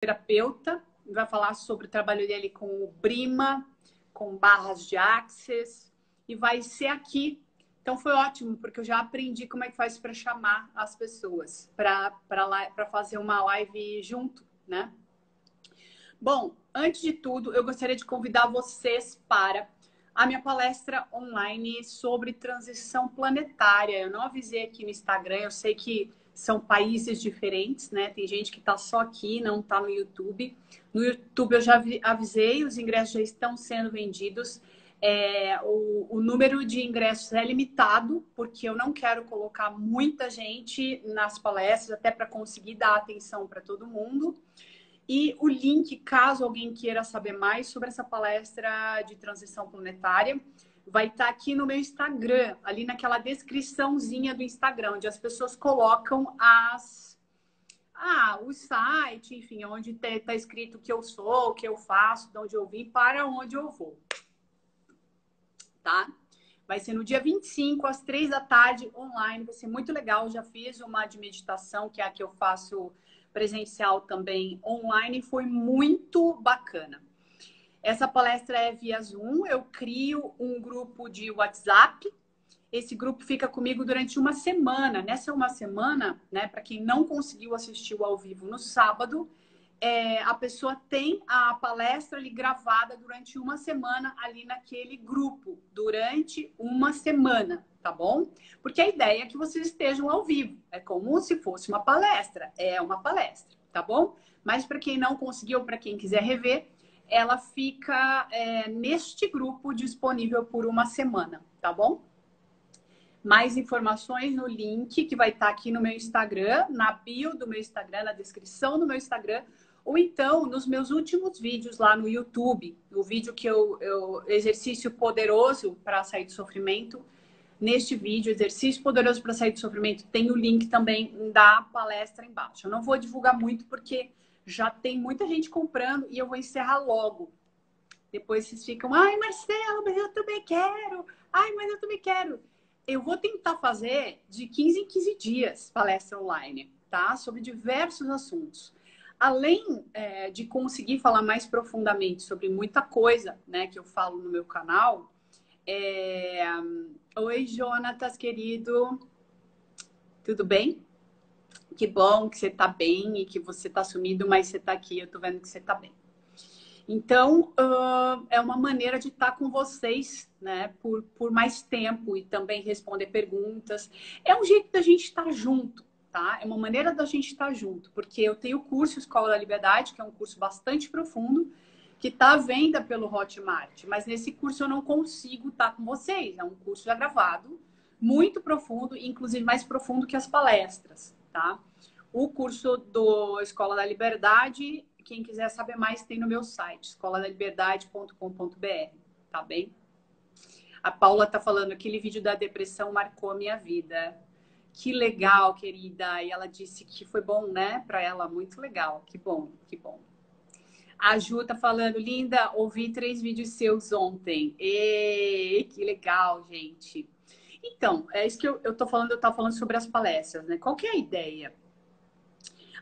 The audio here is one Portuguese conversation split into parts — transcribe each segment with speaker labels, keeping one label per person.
Speaker 1: terapeuta, vai falar sobre o trabalho dele com o Brima, com barras de Access, e vai ser aqui. Então foi ótimo, porque eu já aprendi como é que faz para chamar as pessoas para fazer uma live junto, né? Bom, antes de tudo, eu gostaria de convidar vocês para a minha palestra online sobre transição planetária. Eu não avisei aqui no Instagram, eu sei que são países diferentes, né? Tem gente que está só aqui, não está no YouTube. No YouTube eu já avisei, os ingressos já estão sendo vendidos. O número de ingressos é limitado, porque eu não quero colocar muita gente nas palestras, até para conseguir dar atenção para todo mundo. E o link, caso alguém queira saber mais sobre essa palestra de transição planetária, vai estar aqui no meu Instagram, ali naquela descriçãozinha do Instagram, onde as pessoas colocam o site, enfim, onde está escrito o que eu sou, o que eu faço, de onde eu vim, para onde eu vou. Tá? Vai ser no dia 25, às 3 da tarde, online. Vai ser muito legal. Eu já fiz uma de meditação, que é a que eu faço presencial também online. Foi muito bacana. Essa palestra é via Zoom. Eu crio um grupo de WhatsApp. Esse grupo fica comigo durante uma semana. Nessa uma semana, né, para quem não conseguiu assistir o ao vivo no sábado, a pessoa tem a palestra ali gravada durante uma semana ali naquele grupo, durante uma semana, tá bom? Porque a ideia é que vocês estejam ao vivo, é como se fosse uma palestra, é uma palestra, tá bom? Mas para quem não conseguiu, para quem quiser rever, ela fica neste grupo disponível por uma semana, tá bom? Mais informações no link que vai estar aqui no meu Instagram, na bio do meu Instagram, na descrição do meu Instagram, ou então nos meus últimos vídeos lá no YouTube, o vídeo que eu exercício poderoso para sair do sofrimento. Neste vídeo, exercício poderoso para sair do sofrimento, tem o link também da palestra embaixo. Eu não vou divulgar muito porque já tem muita gente comprando e eu vou encerrar logo. Depois vocês ficam, ai, Marcela, mas eu também quero. Ai, mas eu também quero. Eu vou tentar fazer de 15 em 15 dias palestra online, tá? Sobre diversos assuntos. Além de conseguir falar mais profundamente sobre muita coisa, né, que eu falo no meu canal. Oi, Jonatas, querido. Tudo bem? Que bom que você tá bem e que você tá sumido, mas você tá aqui, eu tô vendo que você tá bem. Então, é uma maneira de estar com vocês, né, por mais tempo e também responder perguntas. É um jeito da gente estar junto, tá? É uma maneira da gente estar junto, porque eu tenho o curso Escola da Liberdade, que é um curso bastante profundo, que está à venda pelo Hotmart, mas nesse curso eu não consigo estar com vocês. É um curso já gravado, muito profundo, inclusive mais profundo que as palestras, tá? O curso do Escola da Liberdade, quem quiser saber mais, tem no meu site, escoladaliberdade.com.br, tá bem? A Paula tá falando, aquele vídeo da depressão marcou a minha vida. Que legal, querida. E ela disse que foi bom, né? Para ela, muito legal. Que bom, que bom. A Ju tá falando, linda, ouvi 3 vídeos seus ontem. Que legal, gente. Então, é isso que eu tô falando, eu tava falando sobre as palestras, né? Qual que é a ideia?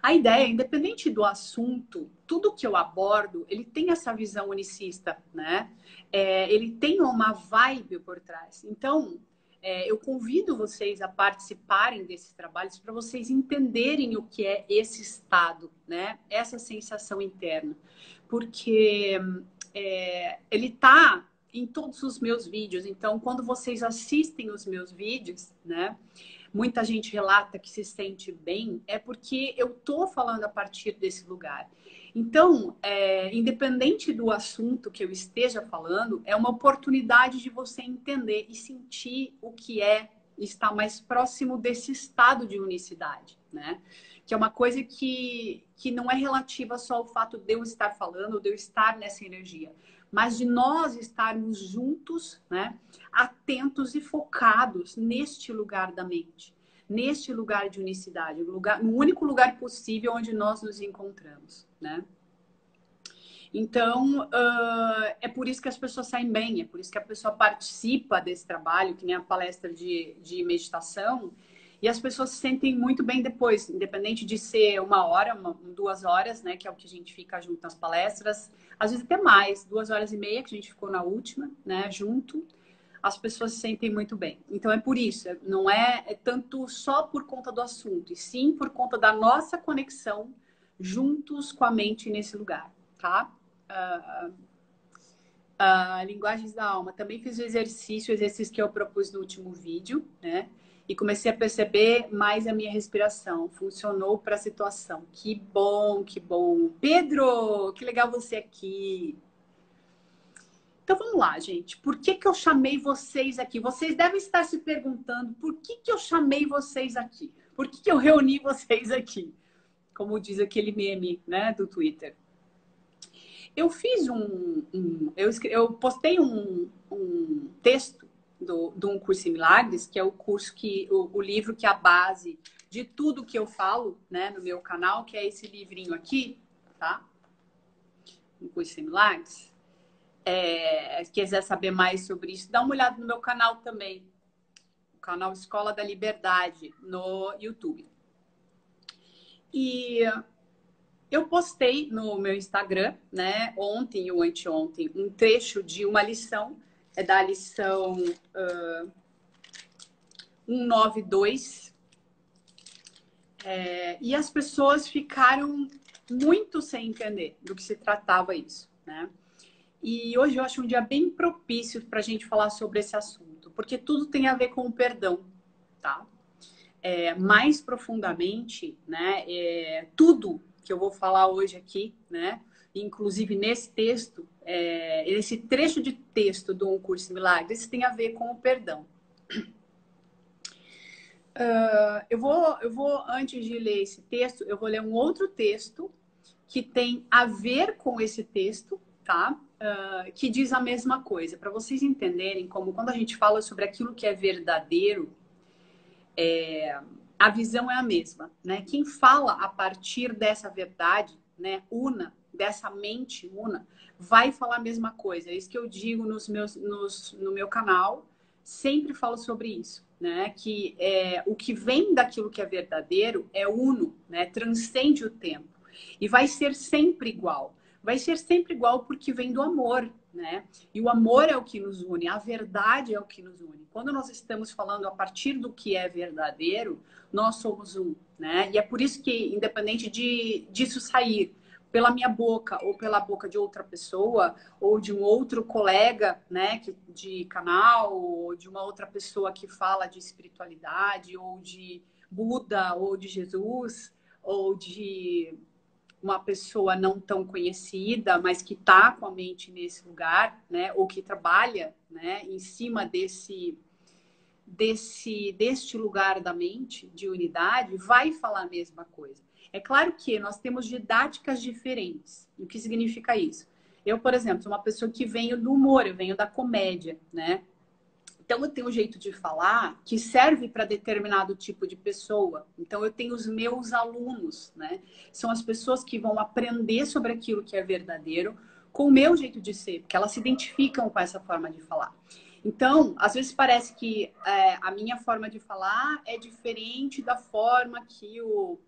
Speaker 1: A ideia, independente do assunto, tudo que eu abordo, ele tem essa visão unicista, né? Ele tem uma vibe por trás. Então, eu convido vocês a participarem desses trabalhos para vocês entenderem o que é esse estado, né? Essa sensação interna. Porque ele está em todos os meus vídeos. Então, quando vocês assistem os meus vídeos, né? Muita gente relata que se sente bem, é porque eu tô falando a partir desse lugar. Então, independente do assunto que eu esteja falando, é uma oportunidade de você entender e sentir o que é estar mais próximo desse estado de unicidade, né? Que é uma coisa que não é relativa só ao fato de eu estar falando, de eu estar nessa energia, mas de nós estarmos juntos, né? Atentos e focados neste lugar da mente, neste lugar de unicidade, no único lugar possível onde nós nos encontramos, né? Então, é por isso que as pessoas saem bem, é por isso que a pessoa participa desse trabalho, que nem a palestra de meditação, E as pessoas se sentem muito bem depois, independente de ser 1 hora, 2 horas, né? Que é o que a gente fica junto nas palestras. Às vezes até mais, 2 horas e meia que a gente ficou na última, né? Junto. As pessoas se sentem muito bem. Então é por isso, não é tanto só por conta do assunto, e sim por conta da nossa conexão juntos com a mente nesse lugar, tá? Linguagens da alma. Também fiz o exercício que eu propus no último vídeo, né? E comecei a perceber mais a minha respiração. Funcionou para a situação. Que bom, que bom. Pedro, que legal você aqui. Então vamos lá, gente. Por que eu chamei vocês aqui? Vocês devem estar se perguntando por que eu chamei vocês aqui? Por que eu reuni vocês aqui? Como diz aquele meme, né, do Twitter. Eu fiz eu postei um texto do Um Curso em Milagres, que é o curso o livro que é a base de tudo que eu falo, né, no meu canal, que é esse livrinho aqui, tá? Um Curso em Milagres. Se quiser saber mais sobre isso, dá uma olhada no meu canal também, o canal Escola da Liberdade no YouTube. E eu postei no meu Instagram, né, ontem ou anteontem, um trecho de uma lição, da lição 192, e as pessoas ficaram muito sem entender do que se tratava isso, né? E hoje eu acho um dia bem propício para a gente falar sobre esse assunto, porque tudo tem a ver com o perdão, tá? Mais profundamente, né? Tudo que eu vou falar hoje aqui, né? Inclusive nesse texto, esse trecho de texto do Um Curso em Milagres tem a ver com o perdão. Eu vou, antes de ler esse texto, eu vou ler um outro texto que tem a ver com esse texto, tá? Que diz a mesma coisa, para vocês entenderem como quando a gente fala sobre aquilo que é verdadeiro, a visão é a mesma, né? Quem fala a partir dessa verdade, né, una, dessa mente una, vai falar a mesma coisa. É isso que eu digo no meu canal, sempre falo sobre isso, né? Que o que vem daquilo que é verdadeiro é uno, né? Transcende o tempo e vai ser sempre igual. Vai ser sempre igual porque vem do amor, né? E o amor é o que nos une, a verdade é o que nos une. Quando nós estamos falando a partir do que é verdadeiro, nós somos um, né? E é por isso que, independente disso sair pela minha boca ou pela boca de outra pessoa ou de um outro colega, né, de canal ou de uma outra pessoa que fala de espiritualidade ou de Buda ou de Jesus ou de uma pessoa não tão conhecida, mas que está com a mente nesse lugar, né, ou que trabalha, né, em cima deste lugar da mente, de unidade, vai falar a mesma coisa. É claro que nós temos didáticas diferentes. O que significa isso? Eu, por exemplo, sou uma pessoa que venho do humor, eu venho da comédia, né? Então, eu tenho um jeito de falar que serve para determinado tipo de pessoa. Então, eu tenho os meus alunos, né? São as pessoas que vão aprender sobre aquilo que é verdadeiro com o meu jeito de ser, porque elas se identificam com essa forma de falar. Então, às vezes parece que a minha forma de falar é diferente da forma que o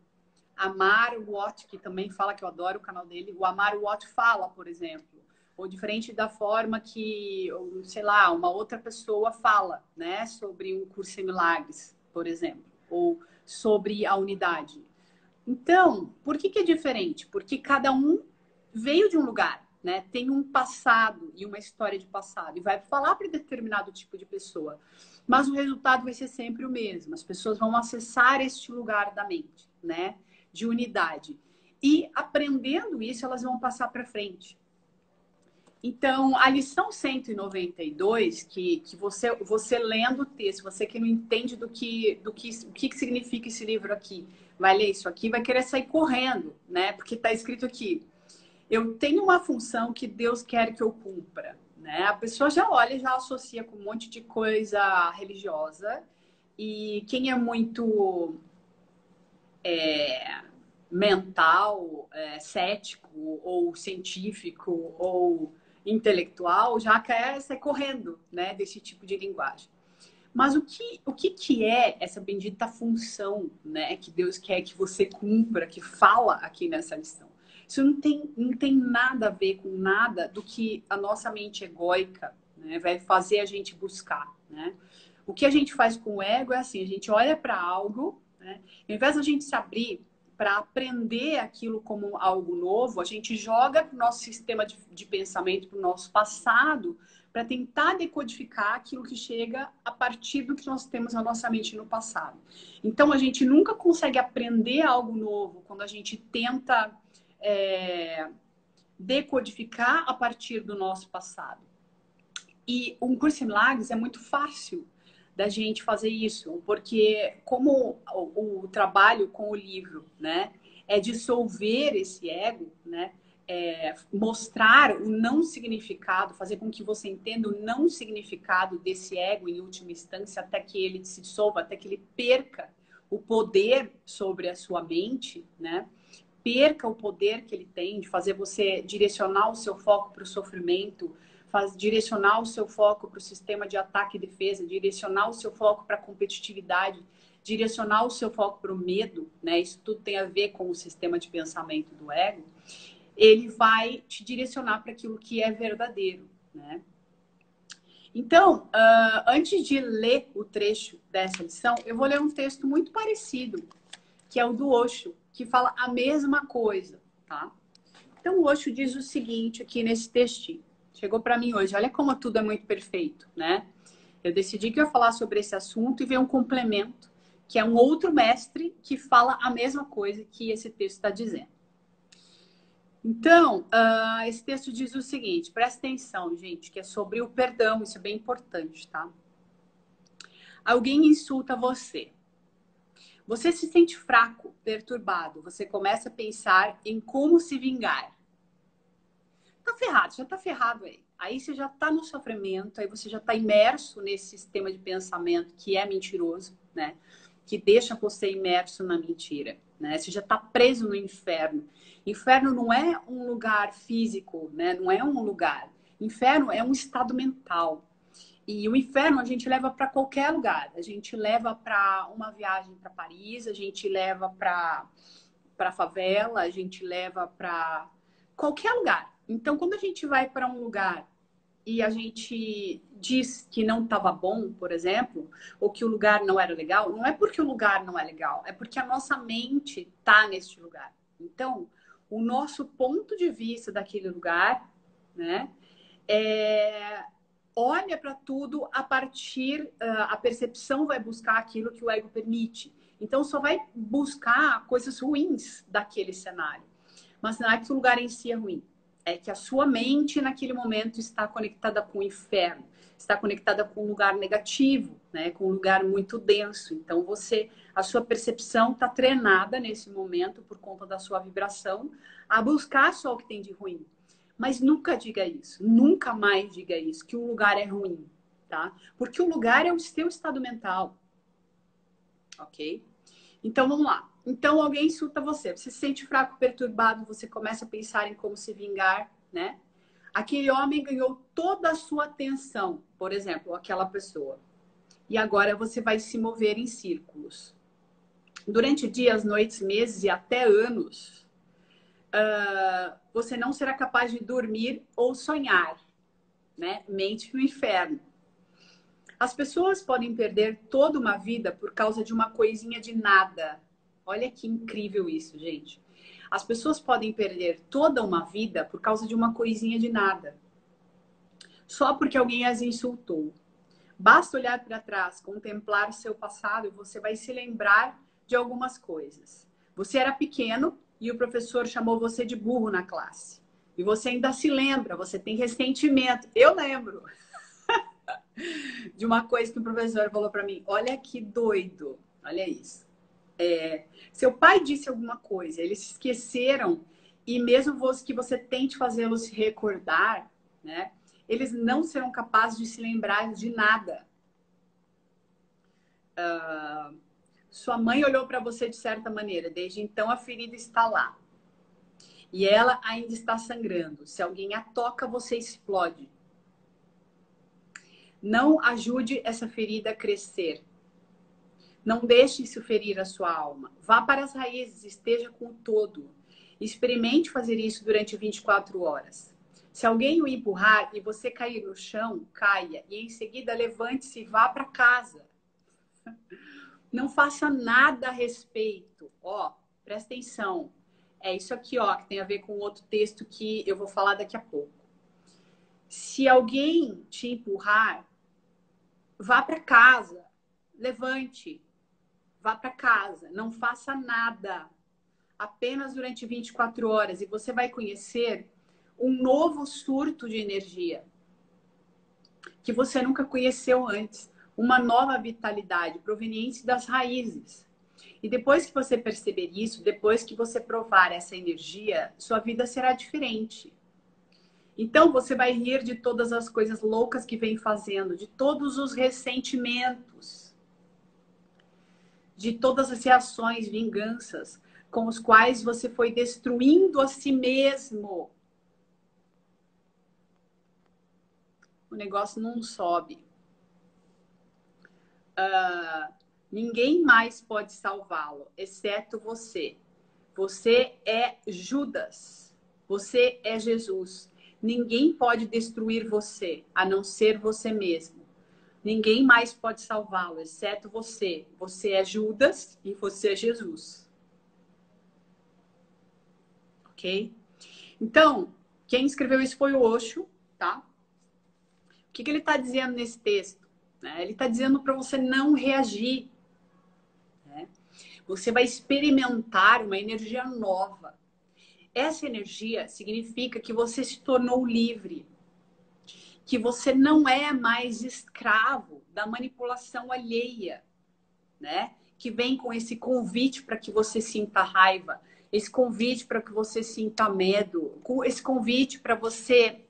Speaker 1: Amar Watt, que também fala, que eu adoro o canal dele, o Amar Watt fala, por exemplo. Ou diferente da forma que, sei lá, uma outra pessoa fala, né? Sobre um curso em milagres, por exemplo. Ou sobre a unidade. Então, por que é diferente? Porque cada um veio de um lugar, né? Tem um passado e uma história de passado. E vai falar para determinado tipo de pessoa. Mas o resultado vai ser sempre o mesmo. As pessoas vão acessar este lugar da mente, né? De unidade. E aprendendo isso, elas vão passar para frente. Então, a lição 192, que você lendo o texto, você que não entende o que significa esse livro aqui, vai ler isso aqui, vai querer sair correndo, né? Porque está escrito aqui, eu tenho uma função que Deus quer que eu cumpra, né? A pessoa já olha, já associa com um monte de coisa religiosa, e quem é muito mental, cético ou científico ou intelectual já quer sair correndo, né, desse tipo de linguagem. Mas o que é essa bendita função, né, que Deus quer que você cumpra, que fala aqui nessa lição? Isso não tem nada a ver com nada do que a nossa mente egóica, né, vai fazer a gente buscar, né? O que a gente faz com o ego é assim, a gente olha para algo, né, ao invés da gente se abrir para aprender aquilo como algo novo, a gente joga para o nosso sistema de pensamento, para o nosso passado, para tentar decodificar aquilo que chega a partir do que nós temos na nossa mente no passado. Então, a gente nunca consegue aprender algo novo quando a gente tenta decodificar a partir do nosso passado. E um curso em milagres é muito fácil da gente fazer isso, porque como o trabalho com o livro, né, é dissolver esse ego, né, mostrar o não significado, fazer com que você entenda o não significado desse ego em última instância, até que ele se dissolva, até que ele perca o poder sobre a sua mente, né? Perca o poder que ele tem de fazer você direcionar o seu foco para o sofrimento, direcionar o seu foco para o sistema de ataque e defesa, direcionar o seu foco para a competitividade, direcionar o seu foco para o medo, né? Isso tudo tem a ver com o sistema de pensamento do ego. Ele vai te direcionar para aquilo que é verdadeiro, né? Então, antes de ler o trecho dessa lição, eu vou ler um texto muito parecido, que é o do Osho, que fala a mesma coisa, tá? Então, o Osho diz o seguinte aqui nesse textinho. Chegou para mim hoje. Olha como tudo é muito perfeito, né? Eu decidi que eu ia falar sobre esse assunto e ver um complemento, que é um outro mestre que fala a mesma coisa que esse texto está dizendo. Então, esse texto diz o seguinte, presta atenção, gente, que é sobre o perdão, isso é bem importante, tá? Alguém insulta você. Você se sente fraco, perturbado, você começa a pensar em como se vingar. Tá ferrado, já tá ferrado aí. Aí você já tá no sofrimento, aí você já tá imerso nesse sistema de pensamento que é mentiroso, né? Que deixa você imerso na mentira, né? Você já tá preso no inferno. Inferno não é um lugar físico, né? Não é um lugar. Inferno é um estado mental. E o inferno a gente leva para qualquer lugar. A gente leva para uma viagem para Paris, a gente leva para favela, a gente leva para qualquer lugar. Então, quando a gente vai para um lugar e a gente diz que não estava bom, por exemplo, ou que o lugar não era legal, não é porque o lugar não é legal, é porque a nossa mente está neste lugar. Então, o nosso ponto de vista daquele lugar, né, olha para tudo a partir, a percepção vai buscar aquilo que o ego permite. Então, só vai buscar coisas ruins daquele cenário. Mas não é que o lugar em si é ruim. É que a sua mente, naquele momento, está conectada com o inferno. Está conectada com um lugar negativo, né? Com um lugar muito denso. Então, a sua percepção está treinada nesse momento, por conta da sua vibração, a buscar só o que tem de ruim. Mas nunca diga isso. Nunca mais diga isso, que o lugar é ruim, tá? Porque o lugar é o seu estado mental. Ok? Então, vamos lá. Então, alguém insulta você. Você se sente fraco, perturbado, você começa a pensar em como se vingar, né? Aquele homem ganhou toda a sua atenção, por exemplo, aquela pessoa. E agora você vai se mover em círculos. Durante dias, noites, meses e até anos, você não será capaz de dormir ou sonhar, né? Mente no inferno. As pessoas podem perder toda uma vida por causa de uma coisinha de nada. Olha que incrível isso, gente. As pessoas podem perder toda uma vida por causa de uma coisinha de nada. Só porque alguém as insultou. Basta olhar para trás, contemplar seu passado e você vai se lembrar de algumas coisas. Você era pequeno e o professor chamou você de burro na classe. E você ainda se lembra, você tem ressentimento. Eu lembro de uma coisa que o professor falou para mim. Olha que doido. Olha isso. Seu pai disse alguma coisa, eles se esqueceram e mesmo que você tente fazê-los se recordar, né? Eles não serão capazes de se lembrar de nada. Sua mãe olhou para você de certa maneira, desde então a ferida está lá. E ela ainda está sangrando. Se alguém a toca, você explode. Não ajude essa ferida a crescer. Não deixe isso ferir a sua alma. Vá para as raízes, esteja com o todo. Experimente fazer isso durante 24 horas. Se alguém o empurrar e você cair no chão, caia. E em seguida levante-se e vá para casa. Não faça nada a respeito. Ó, presta atenção. É isso aqui, ó, que tem a ver com outro texto que eu vou falar daqui a pouco. Se alguém te empurrar, vá para casa. Levante. Vá para casa. Não faça nada. Apenas durante 24 horas. E você vai conhecer um novo surto de energia que você nunca conheceu antes. Uma nova vitalidade proveniente das raízes. E depois que você perceber isso, depois que você provar essa energia, sua vida será diferente. Então você vai rir de todas as coisas loucas que vem fazendo, de todos os ressentimentos, de todas as reações, vinganças, com os quais você foi destruindo a si mesmo. O negócio não sobe. Ninguém mais pode salvá-lo, exceto você. Você é Judas. Você é Jesus. Ninguém pode destruir você, a não ser você mesmo. Ninguém mais pode salvá-lo, exceto você. Você é Judas e você é Jesus. Ok? Então, quem escreveu isso foi o Osho, tá? O que ele está dizendo nesse texto? Ele está dizendo para você não reagir. Você vai experimentar uma energia nova. Essa energia significa que você se tornou livre. Que você não é mais escravo da manipulação alheia, né? Que vem com esse convite para que você sinta raiva, esse convite para que você sinta medo, esse convite para você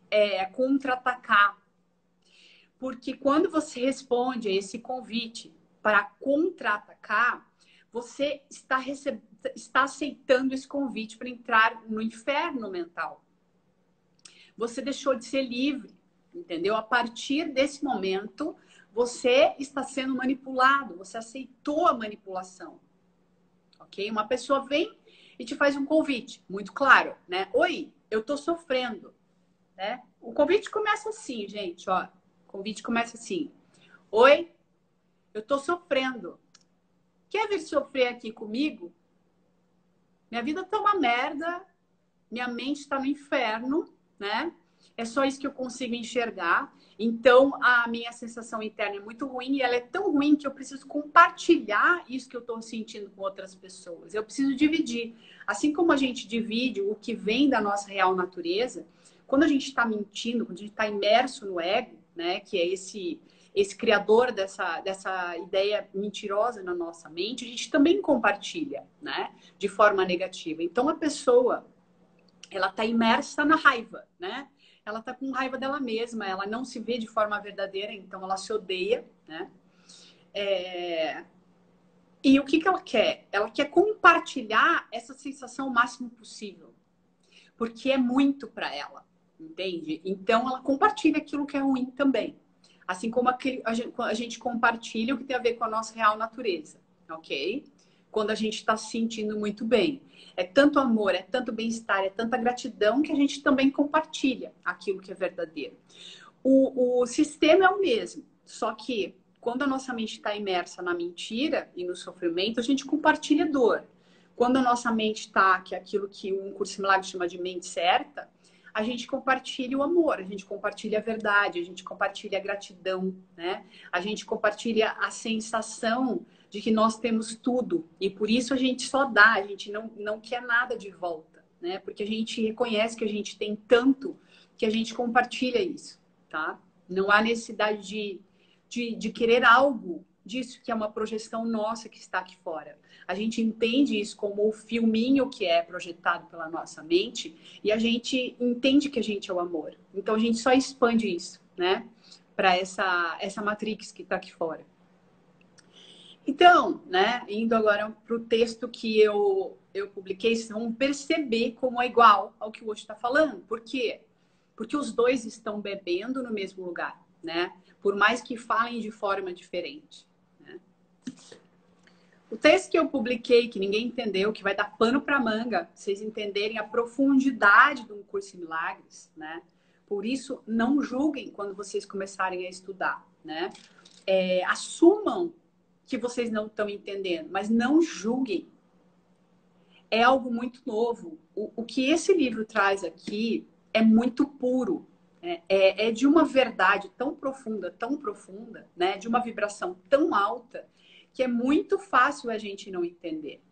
Speaker 1: contra-atacar. Porque quando você responde a esse convite para contra-atacar, você está aceitando esse convite para entrar no inferno mental. Você deixou de ser livre, entendeu? A partir desse momento, você está sendo manipulado, você aceitou a manipulação, ok? Uma pessoa vem e te faz um convite, muito claro, né? Oi, eu tô sofrendo, né? O convite começa assim, gente, ó. O convite começa assim. Oi, eu tô sofrendo. Quer vir sofrer aqui comigo? Minha vida tá uma merda, minha mente está no inferno, né? É só isso que eu consigo enxergar. Então, a minha sensação interna é muito ruim e ela é tão ruim que eu preciso compartilhar isso que eu estou sentindo com outras pessoas. Eu preciso dividir. Assim como a gente divide o que vem da nossa real natureza, quando a gente está mentindo, quando a gente está imerso no ego, né, que é esse criador dessa ideia mentirosa na nossa mente, a gente também compartilha, né, de forma negativa. Então, a pessoa, ela está imersa na raiva, né? Ela está com raiva dela mesma, ela não se vê de forma verdadeira, então ela se odeia, né? E o que ela quer? Ela quer compartilhar essa sensação o máximo possível, porque é muito para ela, entende? Então ela compartilha aquilo que é ruim também, assim como a gente compartilha o que tem a ver com a nossa real natureza, ok? Quando a gente está se sentindo muito bem. É tanto amor, é tanto bem-estar, é tanta gratidão que a gente também compartilha aquilo que é verdadeiro. O sistema é o mesmo, só que quando a nossa mente está imersa na mentira e no sofrimento, a gente compartilha dor. Quando a nossa mente está, que é aquilo que um curso milagre chama de mente certa, a gente compartilha o amor, a gente compartilha a verdade, a gente compartilha a gratidão, né? A gente compartilha a sensação de que nós temos tudo e por isso a gente só dá, a gente não quer nada de volta, né? Porque a gente reconhece que a gente tem tanto que a gente compartilha isso, tá? Não há necessidade de querer algo disso que é uma projeção nossa que está aqui fora. A gente entende isso como o filminho que é projetado pela nossa mente e a gente entende que a gente é o amor. Então a gente só expande isso, né? Para essa matrix que está aqui fora. Então, né? Indo agora para o texto que eu publiquei, vocês vão perceber como é igual ao que o Osho está falando. Por quê? Porque os dois estão bebendo no mesmo lugar. né? Por mais que falem de forma diferente, né? O texto que eu publiquei, que ninguém entendeu, que vai dar pano para manga, pra vocês entenderem a profundidade de um curso em milagres, né? Por isso, não julguem quando vocês começarem a estudar, né? Assumam que vocês não estão entendendo, mas não julguem. É algo muito novo. O que esse livro traz aqui é muito puro. É de uma verdade tão profunda, né? De uma vibração tão alta, que é muito fácil a gente não entender.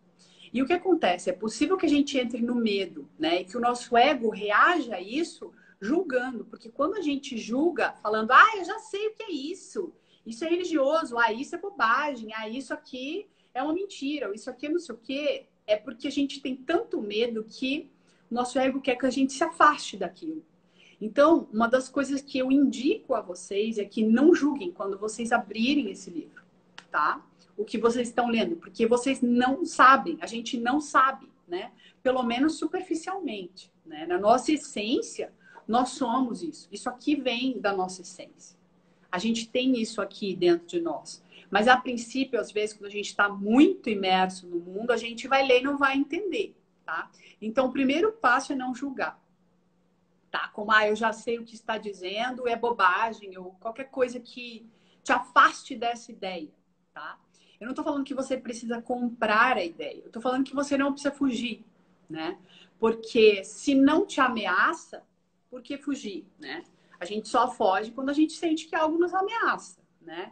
Speaker 1: E o que acontece? É possível que a gente entre no medo, né? E que o nosso ego reaja a isso julgando. Porque quando a gente julga, falando, eu já sei o que é isso. Isso é religioso, isso é bobagem, isso aqui é uma mentira, isso aqui é não sei o quê. É porque a gente tem tanto medo que o nosso ego quer que a gente se afaste daquilo. Então, uma das coisas que eu indico a vocês é que não julguem quando vocês abrirem esse livro, tá? O que vocês estão lendo, porque vocês não sabem, a gente não sabe, né? Pelo menos superficialmente, né? Na nossa essência, nós somos isso. Isso aqui vem da nossa essência. A gente tem isso aqui dentro de nós. Mas, a princípio, às vezes, quando a gente está muito imerso no mundo, a gente vai ler e não vai entender, tá? Então, o primeiro passo é não julgar. Tá? Como, eu já sei o que está dizendo, é bobagem, ou qualquer coisa que te afaste dessa ideia, tá? Eu não estou falando que você precisa comprar a ideia. Eu estou falando que você não precisa fugir, né? Porque se não te ameaça, por que fugir, né? A gente só foge quando a gente sente que algo nos ameaça, né?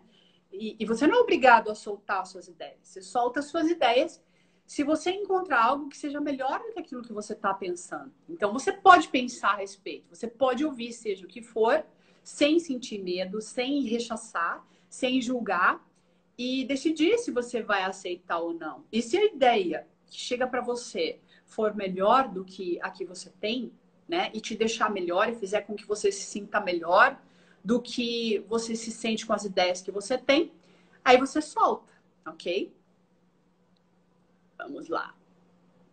Speaker 1: E você não é obrigado a soltar suas ideias. Você solta suas ideias se você encontrar algo que seja melhor do que aquilo que você está pensando. Então, você pode pensar a respeito. Você pode ouvir, seja o que for, sem sentir medo, sem rechaçar, sem julgar e decidir se você vai aceitar ou não. E se a ideia que chega para você for melhor do que a que você tem, né, e te deixar melhor e fizer com que você se sinta melhor do que você se sente com as ideias que você tem, aí você solta, ok? Vamos lá.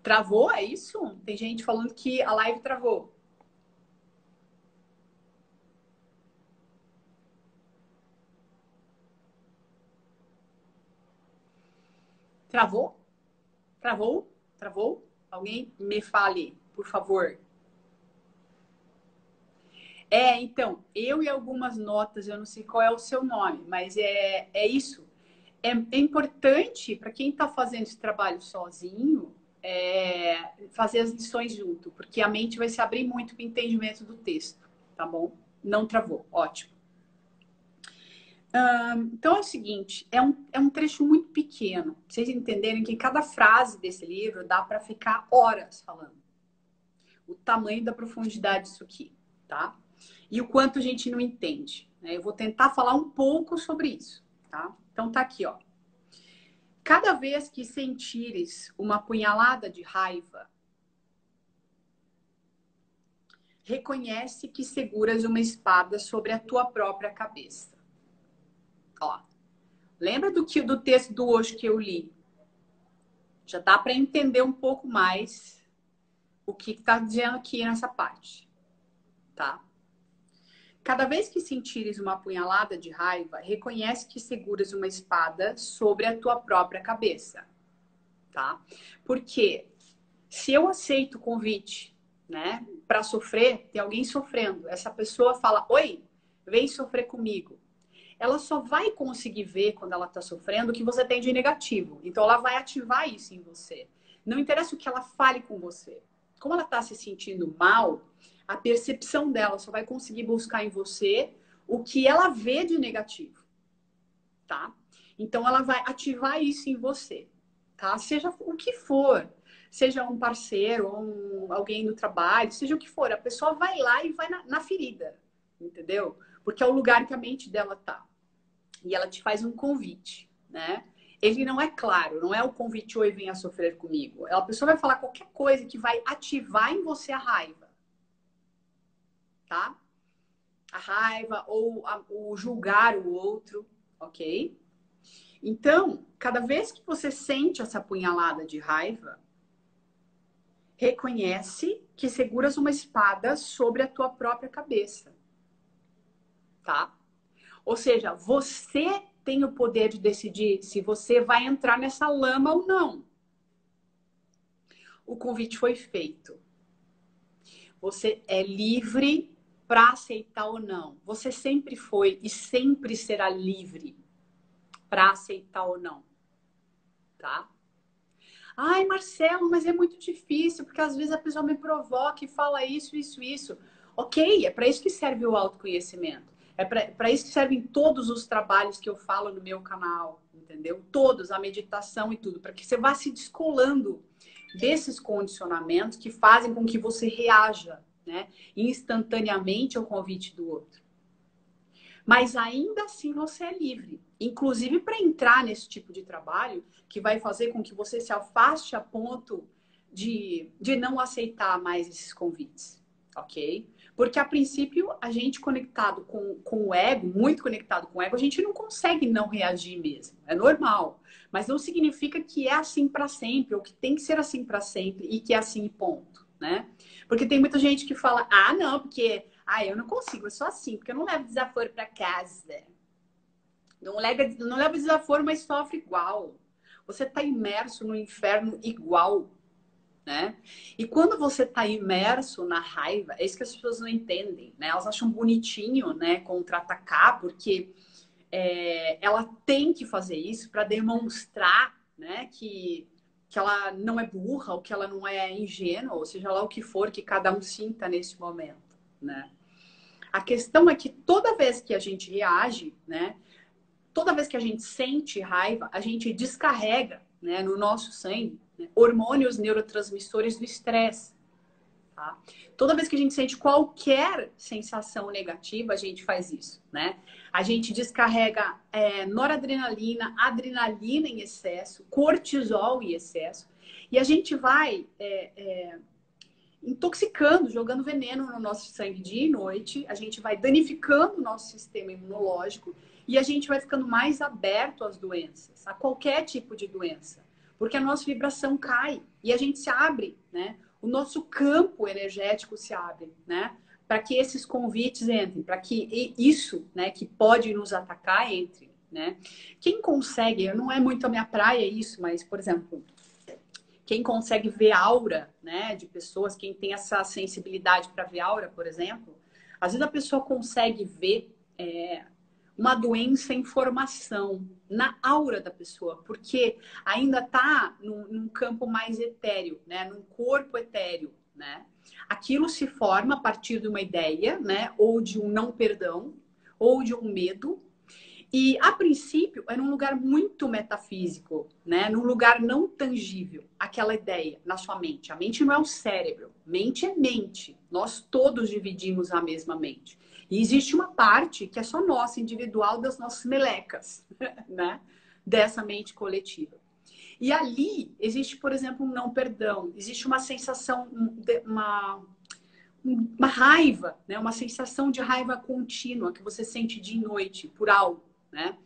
Speaker 1: Travou, é isso? Tem gente falando que a live travou. Travou? Travou? Travou? Alguém me fale, por favor. Então, eu e algumas notas, eu não sei qual é o seu nome, mas é isso. É importante para quem está fazendo esse trabalho sozinho, fazer as lições junto, porque a mente vai se abrir muito para o entendimento do texto, tá bom? Não travou, ótimo. Então é o seguinte, é um trecho muito pequeno, pra vocês entenderem que cada frase desse livro dá para ficar horas falando. O tamanho da profundidade disso aqui, tá? E o quanto a gente não entende, né? Eu vou tentar falar um pouco sobre isso, tá? Então tá aqui, ó. Cada vez que sentires uma punhalada de raiva, reconhece que seguras uma espada sobre a tua própria cabeça. Ó, lembra do texto do hoje que eu li? Já dá para entender um pouco mais o que está dizendo aqui nessa parte, tá? Cada vez que sentires uma punhalada de raiva, reconhece que seguras uma espada sobre a tua própria cabeça, tá? Porque se eu aceito o convite, né, para sofrer, tem alguém sofrendo, essa pessoa fala: "Oi, vem sofrer comigo". Ela só vai conseguir ver quando ela está sofrendo o que você tem de negativo. Então ela vai ativar isso em você. Não interessa o que ela fale com você. Como ela está se sentindo mal, a percepção dela só vai conseguir buscar em você o que ela vê de negativo, tá? Então ela vai ativar isso em você, tá? Seja o que for, seja um parceiro, alguém no trabalho, seja o que for, a pessoa vai lá e vai na ferida, entendeu? Porque é o lugar que a mente dela tá. E ela te faz um convite, né? Ele não é claro, não é o convite: "Oi, venha sofrer comigo". A pessoa vai falar qualquer coisa que vai ativar em você a raiva, tá? A raiva ou o julgar o outro, ok? Então, cada vez que você sente essa punhalada de raiva, reconhece que seguras uma espada sobre a tua própria cabeça, tá? Ou seja, você tem o poder de decidir se você vai entrar nessa lama ou não. O convite foi feito. Você é livre para aceitar ou não. Você sempre foi e sempre será livre para aceitar ou não, tá? Ai, Marcelo, mas é muito difícil, porque às vezes a pessoa me provoca e fala isso, isso, isso. Ok, é para isso que serve o autoconhecimento. É para isso que servem todos os trabalhos que eu falo no meu canal, entendeu? Todos, a meditação e tudo, para que você vá se descolando desses condicionamentos que fazem com que você reaja, né, instantaneamente ao convite do outro. Mas ainda assim você é livre. Inclusive para entrar nesse tipo de trabalho que vai fazer com que você se afaste a ponto de não aceitar mais esses convites, ok? Porque a princípio a gente conectado com o ego, muito conectado com o ego, a gente não consegue não reagir mesmo. É normal. Mas não significa que é assim para sempre, ou que tem que ser assim para sempre e que é assim ponto, né? Porque tem muita gente que fala, ah, não, porque eu não consigo, eu sou assim, porque eu não levo desaforo para casa. Não leva desaforo, mas sofre igual. Você está imerso no inferno igual, né? E quando você está imerso na raiva, é isso que as pessoas não entendem, né? Elas acham bonitinho, né, contra-atacar, porque ela tem que fazer isso para demonstrar, né, que ela não é burra, ou que ela não é ingênua, ou seja lá o que for que cada um sinta nesse momento, né? A questão é que toda vez que a gente reage, né, toda vez que a gente sente raiva, a gente descarrega, né, no nosso sangue, né, hormônios neurotransmissores do estresse. Tá? Toda vez que a gente sente qualquer sensação negativa, a gente faz isso, né? A gente descarrega noradrenalina, adrenalina em excesso, cortisol em excesso, e a gente vai intoxicando, jogando veneno no nosso sangue dia e noite, a gente vai danificando o nosso sistema imunológico e a gente vai ficando mais aberto às doenças, a qualquer tipo de doença, porque a nossa vibração cai e a gente se abre, né? O nosso campo energético se abre, né? Para que esses convites entrem, para que isso, né, que pode nos atacar, entre, né? Quem consegue, não é muito a minha praia isso, mas, por exemplo, quem consegue ver aura, né, de pessoas, quem tem essa sensibilidade para ver aura, por exemplo, às vezes a pessoa consegue ver uma doença em formação na aura da pessoa, porque ainda está num campo mais etéreo, né, num corpo etéreo, né? Aquilo se forma a partir de uma ideia, né, ou de um não perdão, ou de um medo. E, a princípio, é num lugar muito metafísico, né? Num lugar não tangível, aquela ideia na sua mente. A mente não é o cérebro, mente é mente. Nós todos dividimos a mesma mente. E existe uma parte que é só nossa, individual, das nossas melecas, né? Dessa mente coletiva. E ali existe, por exemplo, um não perdão, existe uma sensação, uma raiva, né? Uma sensação de raiva contínua que você sente dia e noite por algo, né?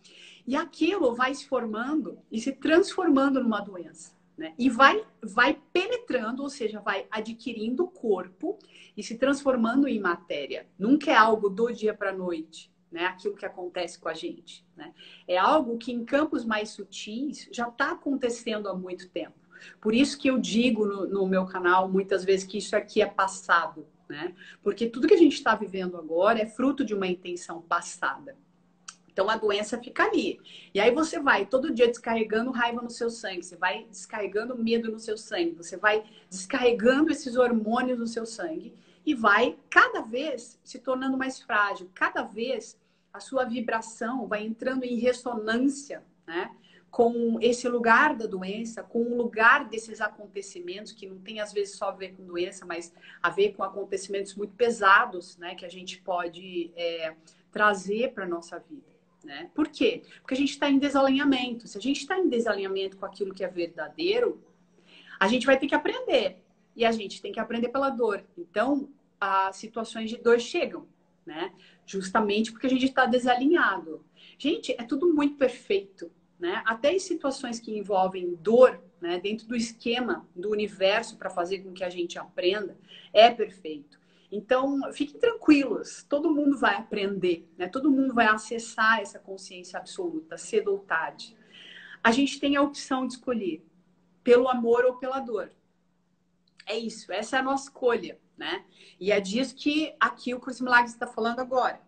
Speaker 1: E aquilo vai se formando e se transformando numa doença, né? E vai penetrando, ou seja, vai adquirindo o corpo e se transformando em matéria. Nunca é algo do dia para a noite, né? Aquilo que acontece com a gente, né? É algo que em campos mais sutis já está acontecendo há muito tempo. Por isso que eu digo no meu canal muitas vezes que isso aqui é passado, né? Porque tudo que a gente está vivendo agora é fruto de uma intenção passada. Então a doença fica ali. E aí você vai todo dia descarregando raiva no seu sangue, você vai descarregando medo no seu sangue, você vai descarregando esses hormônios no seu sangue e vai cada vez se tornando mais frágil. Cada vez a sua vibração vai entrando em ressonância, né, com esse lugar da doença, com o lugar desses acontecimentos que não tem às vezes só a ver com doença, mas a ver com acontecimentos muito pesados, né, que a gente pode trazer para a nossa vida. Né? Por quê? Porque a gente está em desalinhamento. Se a gente está em desalinhamento com aquilo que é verdadeiro, a gente vai ter que aprender. E a gente tem que aprender pela dor. Então, as situações de dor chegam, né? Justamente porque a gente está desalinhado. Gente, é tudo muito perfeito, né? Até em situações que envolvem dor, né? Dentro do esquema do universo para fazer com que a gente aprenda, é perfeito. Então, fiquem tranquilos, todo mundo vai aprender, né? Todo mundo vai acessar essa consciência absoluta, cedo ou tarde. A gente tem a opção de escolher pelo amor ou pela dor. É isso, essa é a nossa escolha, né? E é disso que aqui o Curso de Milagres está falando agora.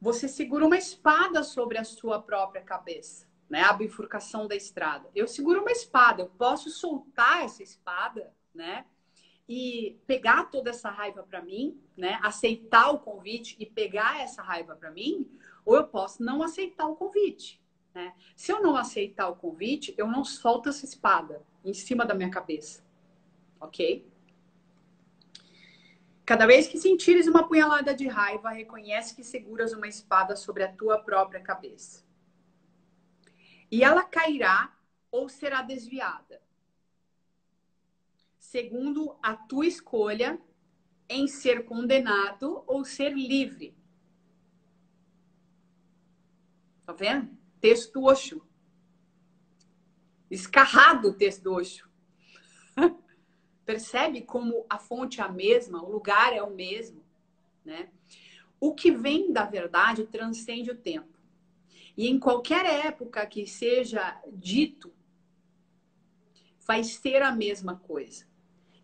Speaker 1: Você segura uma espada sobre a sua própria cabeça, né? A bifurcação da estrada. Eu seguro uma espada, eu posso soltar essa espada, né? E pegar toda essa raiva para mim, né? Aceitar o convite e pegar essa raiva para mim, ou eu posso não aceitar o convite, né? Se eu não aceitar o convite, eu não solto essa espada em cima da minha cabeça, ok? Cada vez que sentires uma punhalada de raiva, reconhece que seguras uma espada sobre a tua própria cabeça. E ela cairá ou será desviada, segundo a tua escolha em ser condenado ou ser livre. Tá vendo? Texto do Osho. Escarrado o texto do Osho. Percebe como a fonte é a mesma, o lugar é o mesmo, né? O que vem da verdade transcende o tempo. E em qualquer época que seja dito, vai ser a mesma coisa.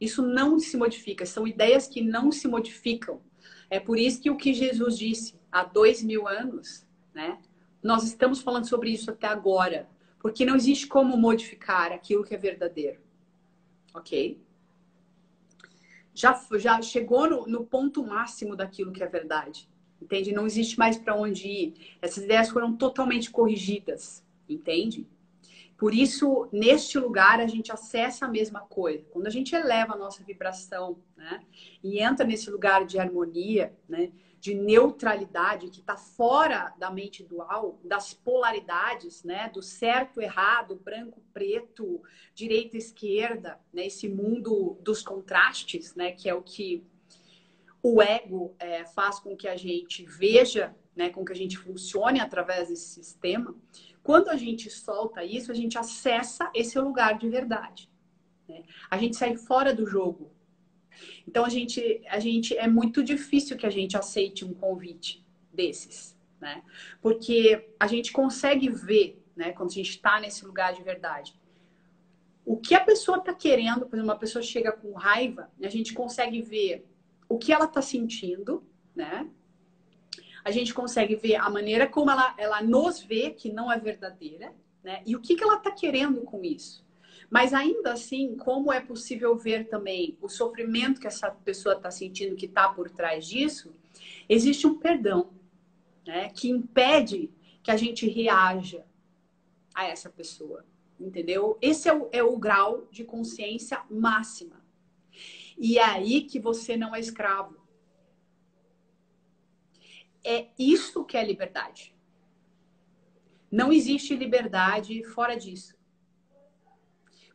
Speaker 1: Isso não se modifica, são ideias que não se modificam. É por isso que o que Jesus disse há 2000 anos, né? Nós estamos falando sobre isso até agora, porque não existe como modificar aquilo que é verdadeiro, ok? Já chegou no ponto máximo daquilo que é verdade, entende? Não existe mais para onde ir. Essas ideias foram totalmente corrigidas, entende? Por isso, neste lugar, a gente acessa a mesma coisa. Quando a gente eleva a nossa vibração, né? E entra nesse lugar de harmonia, né? De neutralidade, que está fora da mente dual, das polaridades, né? Do certo, errado, branco, preto, direita, esquerda, né? Esse mundo dos contrastes, né? Que é o que o ego faz com que a gente veja, né? Com que a gente funcione através desse sistema. Quando a gente solta isso, a gente acessa esse lugar de verdade, né? A gente sai fora do jogo. Então, a gente é muito difícil que a gente aceite um convite desses, né? Porque a gente consegue ver, né? Quando a gente está nesse lugar de verdade, o que a pessoa está querendo. Por exemplo, uma pessoa chega com raiva, a gente consegue ver o que ela está sentindo, né? A gente consegue ver a maneira como ela nos vê, que não é verdadeira, né? E o que ela está querendo com isso. Mas ainda assim, como é possível ver também o sofrimento que essa pessoa está sentindo, que está por trás disso, existe um perdão, né? Que impede que a gente reaja a essa pessoa, entendeu? Esse é o grau de consciência máxima. E é aí que você não é escravo. É isso que é liberdade. Não existe liberdade fora disso.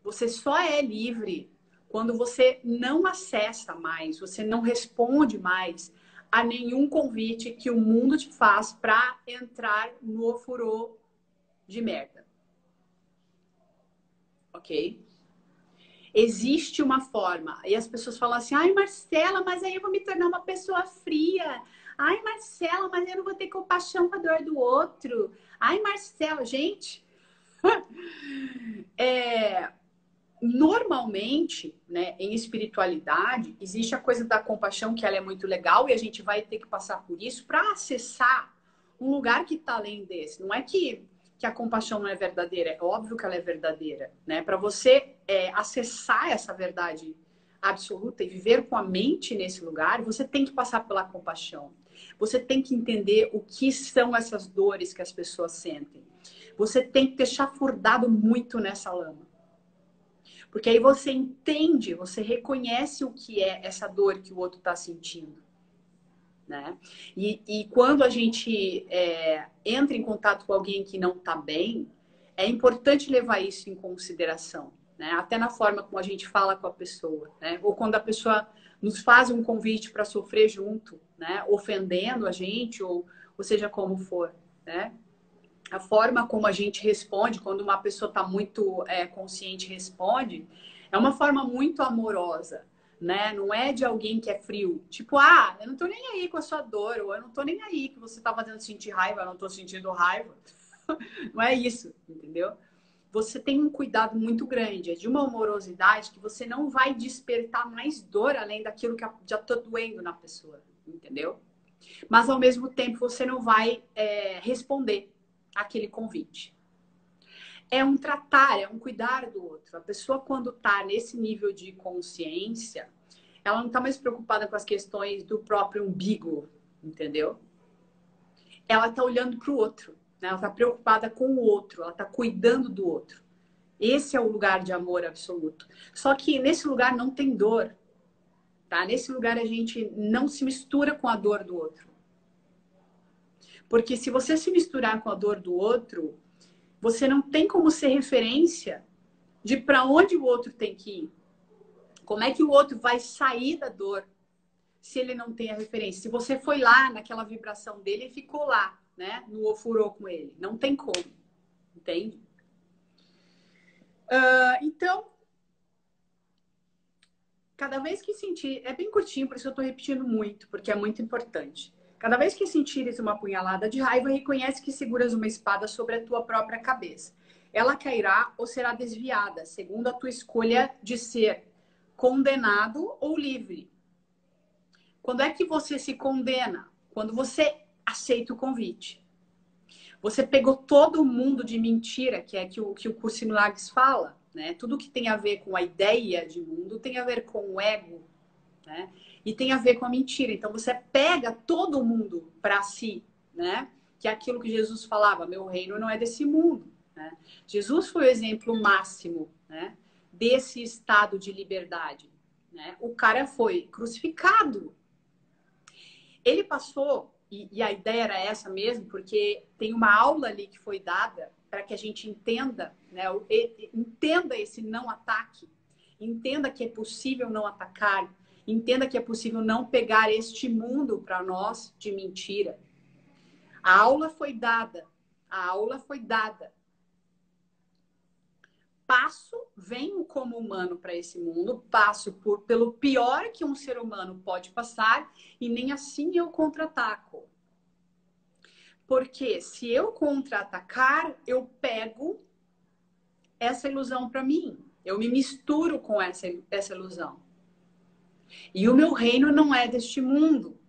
Speaker 1: Você só é livre quando você não acessa mais, você não responde mais a nenhum convite que o mundo te faz para entrar no ofurô de merda. Ok? Existe uma forma. E as pessoas falam assim: ai, Marcela, mas aí eu vou me tornar uma pessoa fria. Ai, Marcela, mas eu não vou ter compaixão com a dor do outro. Ai, Marcela, gente. Normalmente, né, em espiritualidade, existe a coisa da compaixão, que ela é muito legal, e a gente vai ter que passar por isso para acessar um lugar que está além desse. Não é que a compaixão não é verdadeira, é óbvio que ela é verdadeira, né? Para você acessar essa verdade absoluta e viver com a mente nesse lugar, você tem que passar pela compaixão. Você tem que entender o que são essas dores que as pessoas sentem. Você tem que ter chafurdado muito nessa lama. Porque aí você entende, você reconhece o que é essa dor que o outro está sentindo, né? E quando a gente entra em contato com alguém que não está bem, é importante levar isso em consideração, né? Até na forma como a gente fala com a pessoa, né? Ou quando a pessoa nos faz um convite para sofrer junto, né? Ofendendo a gente, ou seja como for, né? A forma como a gente responde, quando uma pessoa está muito consciente responde, é uma forma muito amorosa. né? Não é de alguém que é frio. Tipo, ah, eu não tô nem aí com a sua dor, ou eu não tô nem aí que você tá fazendo sentir raiva, eu não tô sentindo raiva. Não é isso, entendeu? Você tem um cuidado muito grande, é de uma amorosidade que você não vai despertar mais dor além daquilo que já tá doendo na pessoa, entendeu? Mas ao mesmo tempo você não vai responder aquele convite. É um tratar, é um cuidar do outro. A pessoa, quando está nesse nível de consciência, ela não está mais preocupada com as questões do próprio umbigo, entendeu? Ela está olhando para o outro, né? Ela está preocupada com o outro, ela está cuidando do outro. Esse é o lugar de amor absoluto. Só que nesse lugar não tem dor, tá? Nesse lugar a gente não se mistura com a dor do outro. Porque se você se misturar com a dor do outro, você não tem como ser referência de para onde o outro tem que ir. Como é que o outro vai sair da dor se ele não tem a referência? Se você foi lá naquela vibração dele e ficou lá, né? No ofurô com ele. Não tem como. Entende? Então, cada vez que sentir... É bem curtinho, por isso eu estou repetindo muito, porque é muito importante. Cada vez que sentires uma punhalada de raiva, reconhece que seguras uma espada sobre a tua própria cabeça. Ela cairá ou será desviada, segundo a tua escolha de ser condenado ou livre. Quando é que você se condena? Quando você aceita o convite. Você pegou todo mundo de mentira, que é que o Curso em Milagres fala, né? Tudo que tem a ver com a ideia de mundo tem a ver com o ego, né? E tem a ver com a mentira. Então você pega todo mundo para si, né? Que é aquilo que Jesus falava, meu reino não é desse mundo, né? Jesus foi o exemplo máximo, né? Desse estado de liberdade, né? O cara foi crucificado. Ele passou, e a ideia era essa mesmo, porque tem uma aula ali que foi dada para que a gente entenda, né? Entenda esse não ataque, entenda que é possível não atacar, entenda que é possível não pegar este mundo para nós de mentira. A aula foi dada, a aula foi dada. Passo, venho como humano para esse mundo, passo pelo pior que um ser humano pode passar e nem assim eu contra-ataco. Porque se eu contra-atacar, eu pego essa ilusão para mim. Eu me misturo com essa ilusão. E o meu reino não é deste mundo.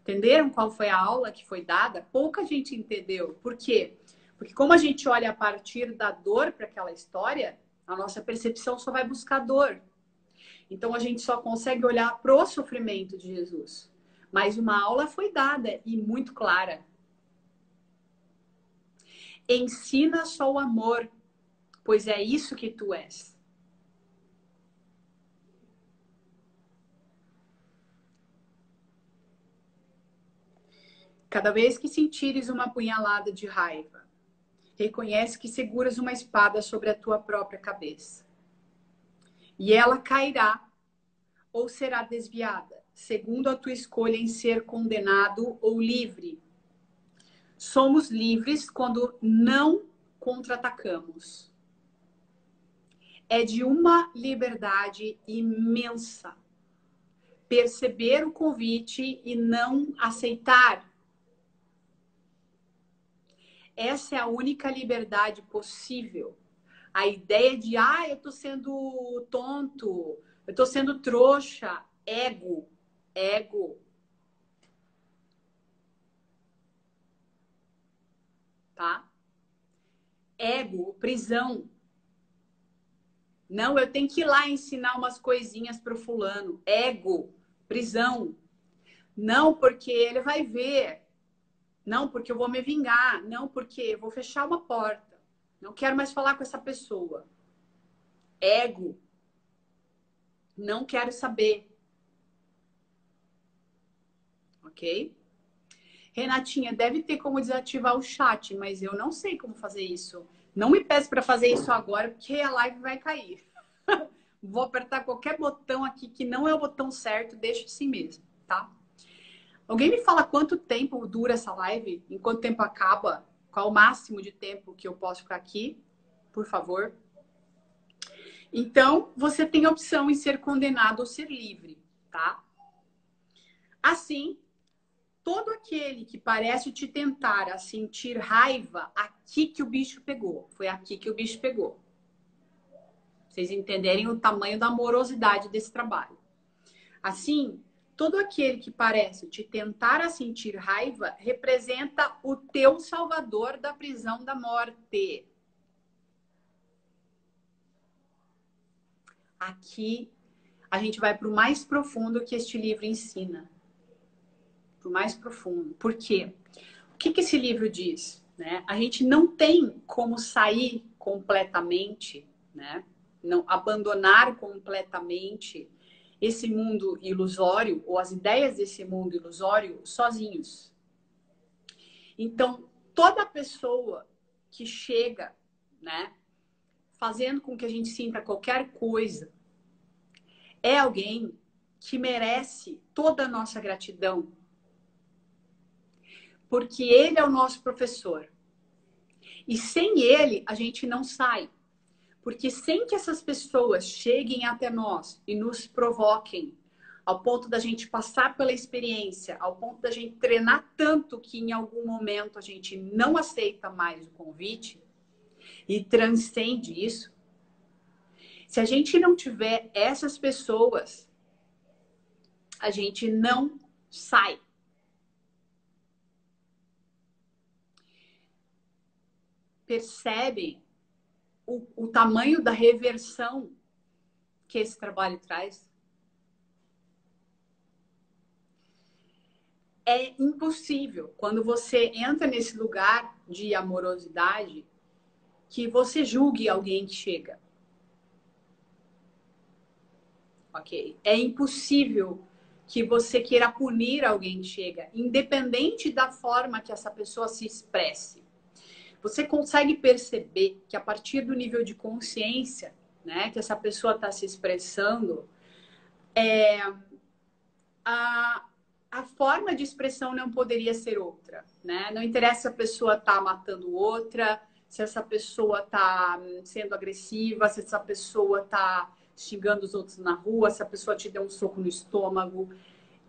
Speaker 1: Entenderam qual foi a aula que foi dada? Pouca gente entendeu. Por quê? Porque como a gente olha a partir da dor para aquela história, a nossa percepção só vai buscar dor. Então a gente só consegue olhar pro sofrimento de Jesus. Mas uma aula foi dada e muito clara. Ensina só o amor, pois é isso que tu és. Cada vez que sentires uma punhalada de raiva, reconhece que seguras uma espada sobre a tua própria cabeça. E ela cairá ou será desviada, segundo a tua escolha em ser condenado ou livre. Somos livres quando não contra-atacamos. É de uma liberdade imensa perceber o convite e não aceitar. Essa é a única liberdade possível. A ideia de, eu tô sendo tonto, eu tô sendo trouxa, ego, ego. Tá? Ego, prisão. Não, eu tenho que ir lá ensinar umas coisinhas pro fulano. Ego, prisão. Não, porque ele vai ver. Não, porque eu vou me vingar. Não, porque eu vou fechar uma porta. Não quero mais falar com essa pessoa. Ego. Não quero saber. Ok? Renatinha, deve ter como desativar o chat, mas eu não sei como fazer isso. Não me peça para fazer isso agora, porque a live vai cair. Vou apertar qualquer botão aqui que não é o botão certo, deixa assim mesmo, tá? Alguém me fala quanto tempo dura essa live? Em quanto tempo acaba? Qual o máximo de tempo que eu posso ficar aqui? Por favor. Então, você tem a opção em ser condenado ou ser livre, tá? Assim, todo aquele que parece te tentar a sentir raiva, aqui que o bicho pegou. Foi aqui que o bicho pegou. Vocês entenderem o tamanho da amorosidade desse trabalho. Assim, todo aquele que parece te tentar a sentir raiva representa o teu salvador da prisão da morte. Aqui a gente vai para o mais profundo que este livro ensina. Para o mais profundo. Por quê? O que esse livro diz? Né? A gente não tem como sair completamente, né? Não abandonar completamente esse mundo ilusório ou as ideias desse mundo ilusório sozinhos. Então, toda pessoa que chega, né, fazendo com que a gente sinta qualquer coisa, é alguém que merece toda a nossa gratidão. Porque ele é o nosso professor. E sem ele, a gente não sai. Porque sem que essas pessoas cheguem até nós e nos provoquem, ao ponto da gente passar pela experiência, ao ponto da gente treinar tanto que em algum momento a gente não aceita mais o convite e transcende isso, se a gente não tiver essas pessoas, a gente não sai. Percebem o tamanho da reversão que esse trabalho traz? É impossível, quando você entra nesse lugar de amorosidade, que você julgue alguém que chega. Ok? É impossível que você queira punir alguém que chega, independente da forma que essa pessoa se expresse. Você consegue perceber que a partir do nível de consciência, né, que essa pessoa está se expressando, a forma de expressão não poderia ser outra, né? Não interessa se a pessoa está matando outra, se essa pessoa está sendo agressiva, se essa pessoa está xingando os outros na rua, se a pessoa te deu um soco no estômago.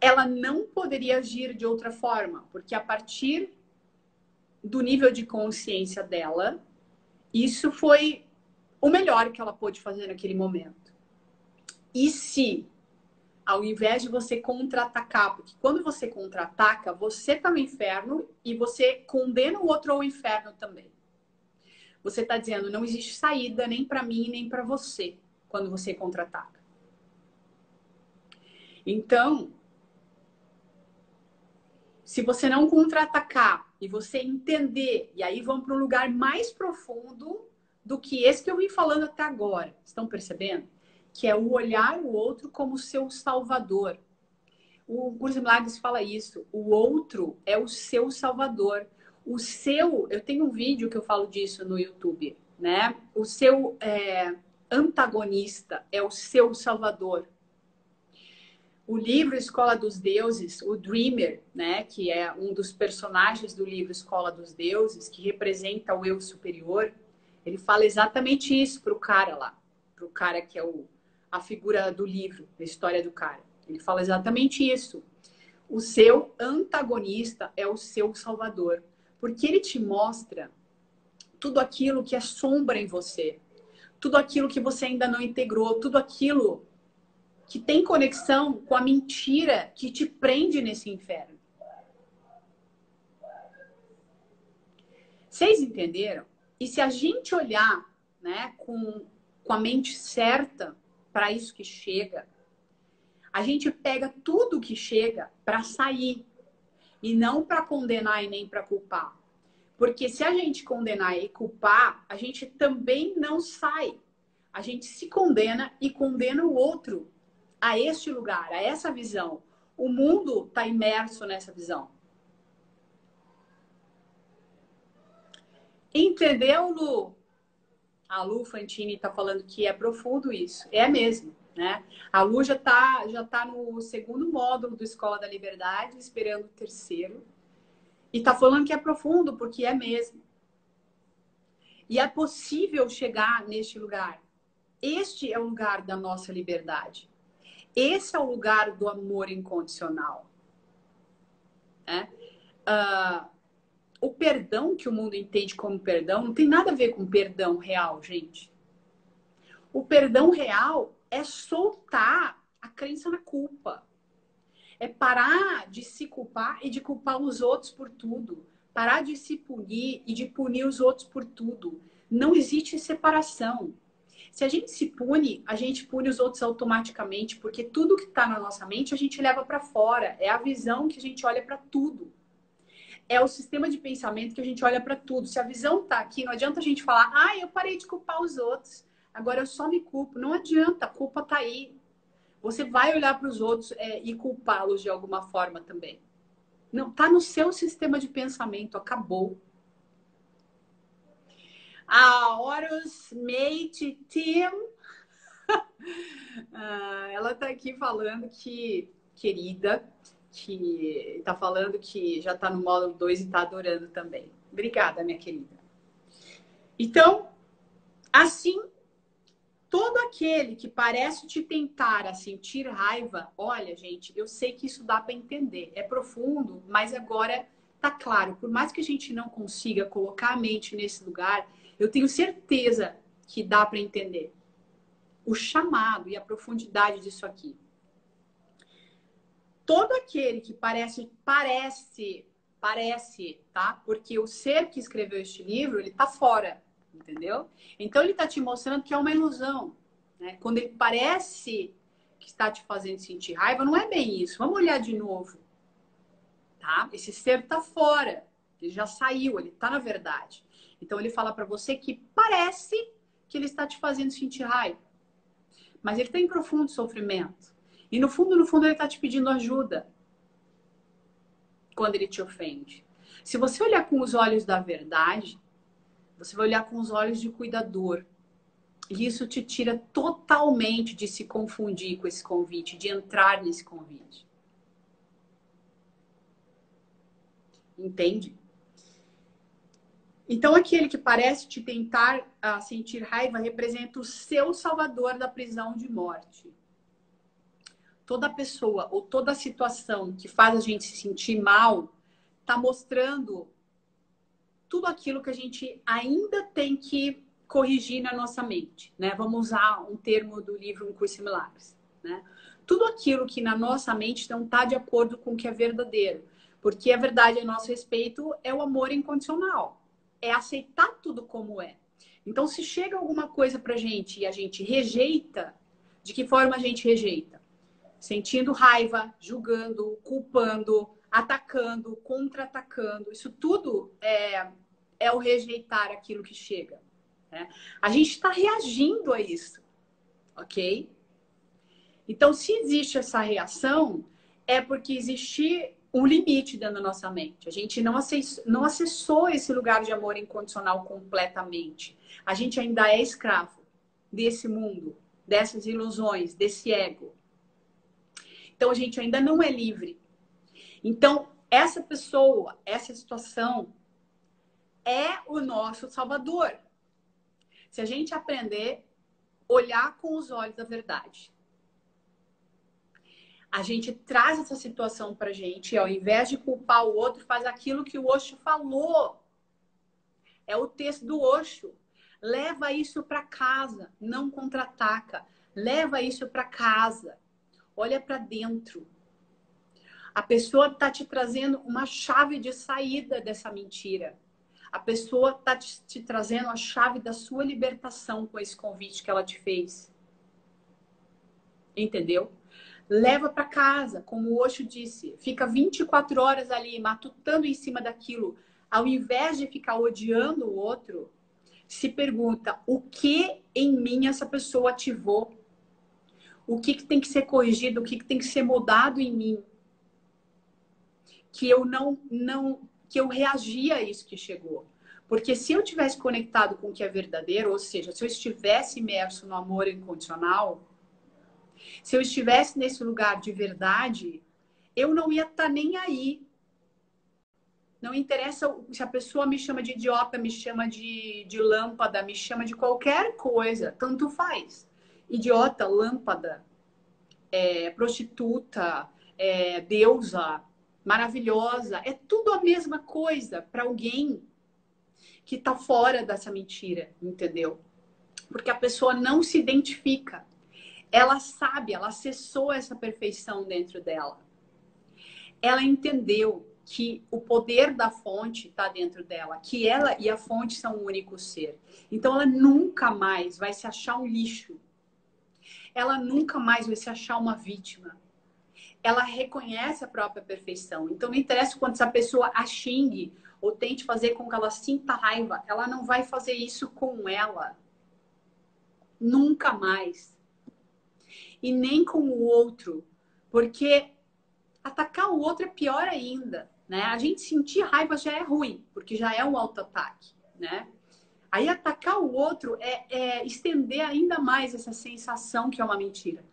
Speaker 1: Ela não poderia agir de outra forma, porque a partir do nível de consciência dela, isso foi o melhor que ela pôde fazer naquele momento. E se, ao invés de você contra-atacar, porque quando você contra-ataca, você está no inferno e você condena o outro ao inferno também. Você está dizendo, não existe saída nem para mim, nem para você, quando você contra-ataca. Então, se você não contra-atacar e você entender, e aí vamos para um lugar mais profundo do que esse que eu vim falando até agora. Estão percebendo? Que é o olhar o outro como seu salvador. O Curso de Milagres fala isso. O outro é o seu salvador. O seu... Eu tenho um vídeo que eu falo disso no YouTube, né? O seu antagonista é o seu salvador. O livro Escola dos Deuses, o Dreamer, né, que é um dos personagens do livro Escola dos Deuses, que representa o eu superior, ele fala exatamente isso para o cara lá, para o cara que é a figura do livro, a história do cara. Ele fala exatamente isso. O seu antagonista é o seu salvador, porque ele te mostra tudo aquilo que é sombra em você, tudo aquilo que você ainda não integrou, tudo aquilo que tem conexão com a mentira que te prende nesse inferno. Vocês entenderam? E se a gente olhar, né, com a mente certa para isso que chega, a gente pega tudo que chega para sair e não para condenar e nem para culpar. Porque se a gente condenar e culpar, a gente também não sai. A gente se condena e condena o outro a este lugar, a essa visão. O mundo está imerso nessa visão. Entendeu, Lu? A Lu Fantini está falando que é profundo isso. É mesmo, né? A Lu já tá no segundo módulo do Escola da Liberdade, esperando o terceiro. E está falando que é profundo, porque é mesmo. E é possível chegar neste lugar. Este é o lugar da nossa liberdade. Esse é o lugar do amor incondicional. Né? O perdão que o mundo entende como perdão não tem nada a ver com perdão real, gente. O perdão real é soltar a crença na culpa. É parar de se culpar e de culpar os outros por tudo. Parar de se punir e de punir os outros por tudo. Não existe separação. Se a gente se pune, a gente pune os outros automaticamente, porque tudo que está na nossa mente a gente leva para fora. É a visão que a gente olha para tudo. É o sistema de pensamento que a gente olha para tudo. Se a visão está aqui, não adianta a gente falar, eu parei de culpar os outros, agora eu só me culpo. Não adianta, a culpa está aí. Você vai olhar para os outros e culpá-los de alguma forma também. Não, tá no seu sistema de pensamento, acabou. A Horus Mate Team, ela tá aqui falando que, querida, que tá falando que já tá no módulo 2 e tá adorando também. Obrigada, minha querida. Então, assim, todo aquele que parece te tentar a sentir raiva, olha, gente, eu sei que isso dá para entender. É profundo, mas agora tá claro. Por mais que a gente não consiga colocar a mente nesse lugar, eu tenho certeza que dá para entender o chamado e a profundidade disso aqui. Todo aquele que parece, tá? Porque o ser que escreveu este livro, ele tá fora. Entendeu? Então ele está te mostrando que é uma ilusão. Né? Quando ele parece que está te fazendo sentir raiva, não é bem isso. Vamos olhar de novo. Tá? Esse ser está fora. Ele já saiu, ele está na verdade. Então ele fala para você que parece que ele está te fazendo sentir raiva. Mas ele está em profundo sofrimento. E no fundo, ele está te pedindo ajuda. Quando ele te ofende. Se você olhar com os olhos da verdade, você vai olhar com os olhos de cuidador. E isso te tira totalmente de se confundir com esse convite, de entrar nesse convite. Entende? Então, aquele que parece te tentar sentir raiva representa o seu salvador da prisão de morte. Toda pessoa ou toda situação que faz a gente se sentir mal está mostrando tudo aquilo que a gente ainda tem que corrigir na nossa mente, né? Vamos usar um termo do livro Um Curso em Milagres, né? Tudo aquilo que na nossa mente não está de acordo com o que é verdadeiro. Porque a verdade a nosso respeito é o amor incondicional. É aceitar tudo como é. Então, se chega alguma coisa pra gente e a gente rejeita, de que forma a gente rejeita? Sentindo raiva, julgando, culpando, atacando, contra-atacando. Isso tudo é o rejeitar aquilo que chega. Né? A gente está reagindo a isso, ok? Então, se existe essa reação, é porque existe um limite dentro da nossa mente. A gente não acessou esse lugar de amor incondicional completamente. A gente ainda é escravo desse mundo, dessas ilusões, desse ego. Então, a gente ainda não é livre. Então, essa pessoa, essa situação é o nosso salvador. Se a gente aprender a olhar com os olhos da verdade. A gente traz essa situação pra gente e ao invés de culpar o outro, faz aquilo que o Osho falou. É o texto do Osho. Leva isso para casa, não contra-ataca. Leva isso para casa. Olha para dentro. A pessoa está te trazendo uma chave de saída dessa mentira. A pessoa está te trazendo a chave da sua libertação com esse convite que ela te fez. Entendeu? Leva para casa, como o Osho disse. Fica 24 horas ali, matutando em cima daquilo. Ao invés de ficar odiando o outro, se pergunta o que em mim essa pessoa ativou. O que tem que ser corrigido, o que tem que ser mudado em mim. Que eu que eu reagi a isso que chegou. Porque se eu tivesse conectado com o que é verdadeiro, ou seja, se eu estivesse imerso no amor incondicional, se eu estivesse nesse lugar de verdade, eu não ia estar nem aí Não interessa se a pessoa me chama de idiota, me chama de lâmpada, me chama de qualquer coisa. Tanto faz. Idiota, lâmpada, prostituta, deusa, maravilhosa. É tudo a mesma coisa para alguém que está fora dessa mentira, entendeu? Porque a pessoa não se identifica. Ela sabe, ela acessou essa perfeição dentro dela. Ela entendeu que o poder da fonte está dentro dela, que ela e a fonte são um único ser. Então ela nunca mais vai se achar um lixo. Ela nunca mais vai se achar uma vítima. Ela reconhece a própria perfeição. Então não interessa quando essa pessoa a xingue ou tente fazer com que ela sinta raiva, ela não vai fazer isso com ela. Nunca mais. E nem com o outro. Porque atacar o outro é pior ainda, né? A gente sentir raiva já é ruim, porque já é um auto-ataque, né? Aí atacar o outro é estender ainda mais essa sensação que é uma mentira.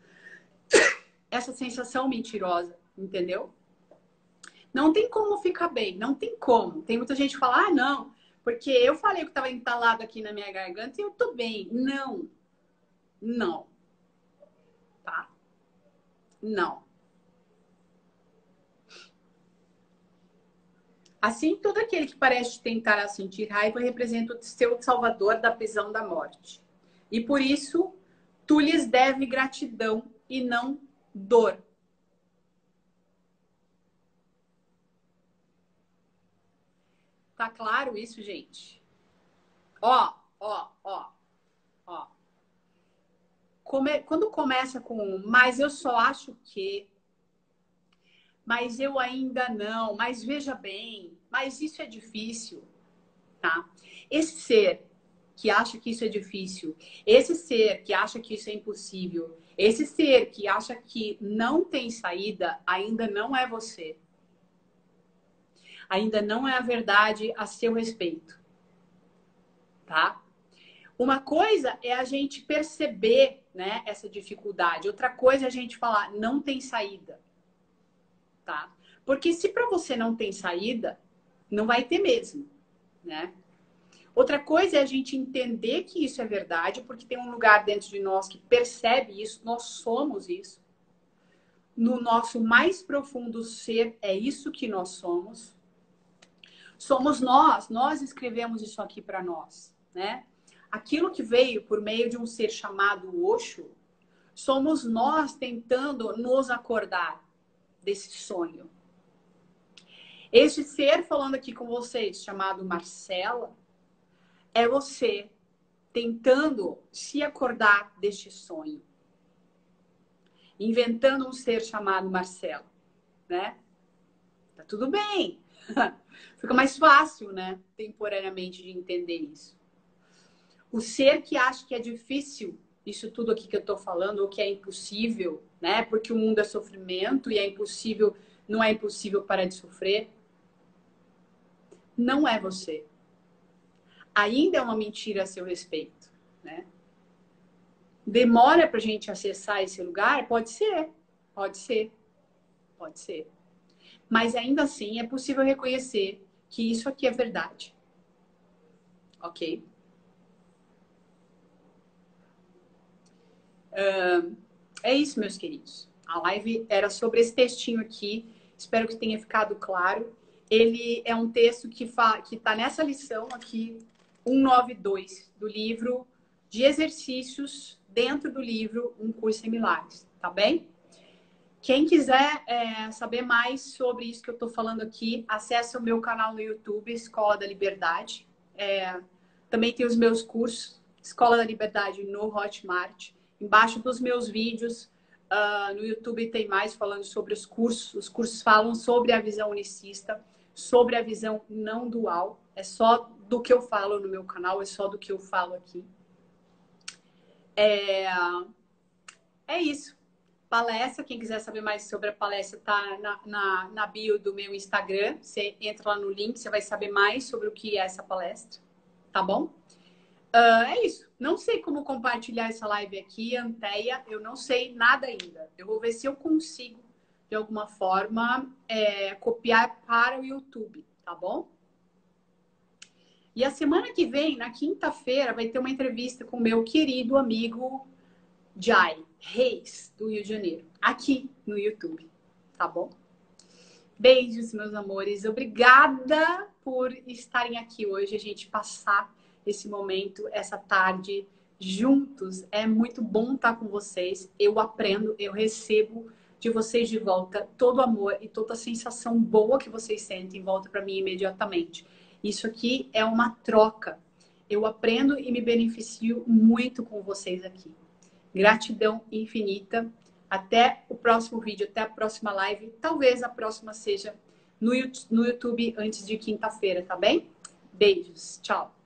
Speaker 1: Essa sensação mentirosa, entendeu? Não tem como ficar bem, não tem como. Tem muita gente que fala, não, porque eu falei que estava entalado aqui na minha garganta e eu tô bem. Não. Não. Tá? Não. Assim, todo aquele que parece tentar sentir raiva representa o seu salvador da prisão da morte. E por isso, tu lhes deve gratidão e não dor. Tá claro isso, gente? Ó, ó, ó, ó. Quando começa com mas eu só acho que, mas eu ainda não, mas veja bem, mas isso é difícil, tá? Esse ser que acha que isso é difícil, esse ser que acha que isso é impossível, esse ser que acha que não tem saída, ainda não é você. Ainda não é a verdade a seu respeito, tá? Uma coisa é a gente perceber, né, essa dificuldade. Outra coisa é a gente falar, não tem saída, tá? Porque se para você não tem saída, não vai ter mesmo, né? Outra coisa é a gente entender que isso é verdade, porque tem um lugar dentro de nós que percebe isso, nós somos isso. No nosso mais profundo ser, é isso que nós somos. Somos nós escrevemos isso aqui para nós, né? Aquilo que veio por meio de um ser chamado Osho, somos nós tentando nos acordar desse sonho. Este ser falando aqui com vocês, chamado Marcela, é você tentando se acordar deste sonho. Inventando um ser chamado Marcelo, né? Tá tudo bem. Fica mais fácil, né? Temporariamente de entender isso. O ser que acha que é difícil isso tudo aqui que eu tô falando, ou que é impossível, né? Porque o mundo é sofrimento e é impossível, não é impossível parar de sofrer. Não é você. Ainda é uma mentira a seu respeito, né? Demora pra gente acessar esse lugar? Pode ser, pode ser, pode ser. Mas ainda assim é possível reconhecer que isso aqui é verdade. Ok? É isso, meus queridos. A live era sobre esse textinho aqui. Espero que tenha ficado claro. Ele é um texto que está nessa lição aqui, 192, do livro de exercícios dentro do livro Um Curso em Milagres. Tá bem? Quem quiser saber mais sobre isso que eu estou falando aqui, acesse o meu canal no YouTube, Escola da Liberdade. Também tem os meus cursos, Escola da Liberdade no Hotmart. Embaixo dos meus vídeos, no YouTube tem mais falando sobre os cursos. Os cursos falam sobre a visão unicista, sobre a visão não dual. É só do que eu falo no meu canal, é só do que eu falo aqui. É isso. Palestra, quem quiser saber mais sobre a palestra, tá na bio do meu Instagram. Você entra lá no link, você vai saber mais sobre o que é essa palestra. Tá bom? É isso. Não sei como compartilhar essa live aqui, Anteia. Eu não sei nada ainda. Eu vou ver se eu consigo, de alguma forma, copiar para o YouTube. tá bom? E a semana que vem, na quinta-feira, vai ter uma entrevista com o meu querido amigo Jai Reis, do Rio de Janeiro, aqui no YouTube, tá bom? Beijos, meus amores. Obrigada por estarem aqui hoje, a gente passar esse momento, essa tarde juntos. É muito bom estar com vocês. Eu aprendo, eu recebo de vocês de volta todo o amor e toda a sensação boa que vocês sentem volta para mim imediatamente. Isso aqui é uma troca. Eu aprendo e me beneficio muito com vocês aqui. Gratidão infinita. Até o próximo vídeo, até a próxima live. Talvez a próxima seja no YouTube antes de quinta-feira, tá bem? Beijos. Tchau.